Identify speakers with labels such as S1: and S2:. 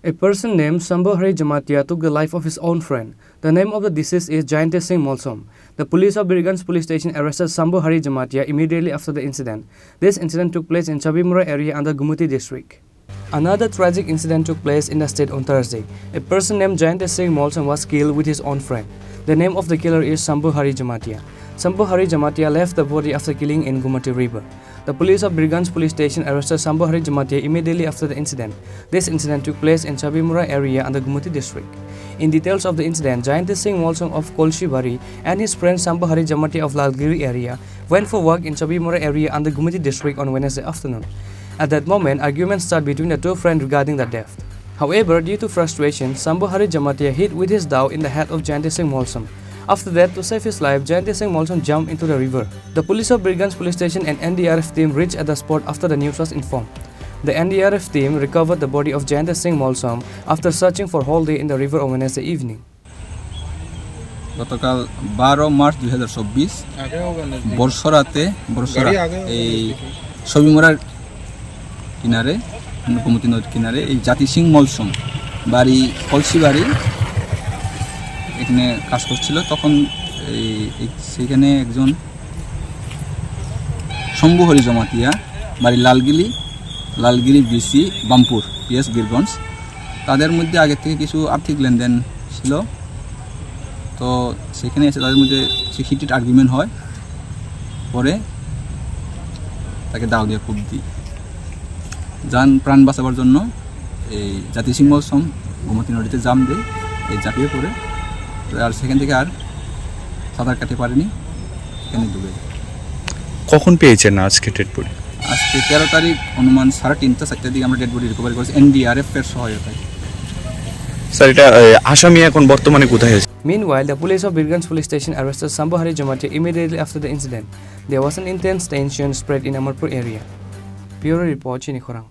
S1: A person named Sambhu Jamatia took the life of his own friend. The name of the deceased is Jayante Singh Molsom. The police of Birganj police station arrested Sambhu Jamatia immediately after the incident. This incident took place in Chabimura area under Gumuti district. Another tragic incident took place in the state on Thursday. A person named Jayante Singh Molsom was killed with his own friend. The name of the killer is Sambhu Jamatia. Sambhu Jamatia left the body after killing in Gumuti river. The police of Birganj police station arrested Sambhu Jamatia immediately after the incident. This incident took place in Chabimura area under Gumuti district. In details of the incident, Jayante Singh Molsom of Kolshibari and his friend Sambhu Jamatia of Lalgiri area went for work in Chabimura area under Gumuti district on Wednesday afternoon. At that moment, arguments started between the two friends regarding the death. However, due to frustration, Sambhu Jamatia hit with his dao in the head of Jayante Singh Molsom. After that, to save his life, Jayante Singh Molsom jumped into the river. The police of Birganj police station and NDRF team reached at the spot after the news was informed. The NDRF team recovered the body of Jayante Singh Molsom after searching for whole day in the river on Wednesday evening.
S2: গতকাল 12 March 2024 বর্ষরাতে এই সবিমরার কিনারে গোমতী নদীর কিনারে এই জাতি সিং মলসম বাড়ি কলসি বাড়ি এখানে কাজ করছিল তখন সেখানে একজন শম্ভু হরি জমাতিয়া বাড়ি লালগিরি বিসি বামপুর পিএস বীরগঞ্জ তাদের মধ্যে আগে থেকে কিছু আর্থিক লেনদেন ছিল তো সেখানে এসে তাদের মধ্যে হিটেড আর্গুমেন্ট হয় পরে তাকে দাও দিয়ে খুব দিই প্রাণ বাঁচাবার জন্য এই জাতি সিং মলসম গোমতী নদীতে জাম দেয় এই ঝাঁপিয়ে পড়ে আর সেখান থেকে আর সাঁতার কাটতে পারেনি এখানে ডুবে
S3: কখন পেয়েছেন আজকে ডেড বডি
S2: আজকে 13 তারিখ অনুমান 3:30 4টার দিকে আমরা ডেড বডি রিকভারি করেছি এনডিআরএফ এর সহায়তায়
S3: স্যার এটা আসামি এখন বর্তমানে কোথায় আছে
S1: Meanwhile, the police of Birganj police station arrested Sambhu Jamatia immediately after the incident. There was an intense tension spread in Amarpur area. Bureau report, Chini Khorang.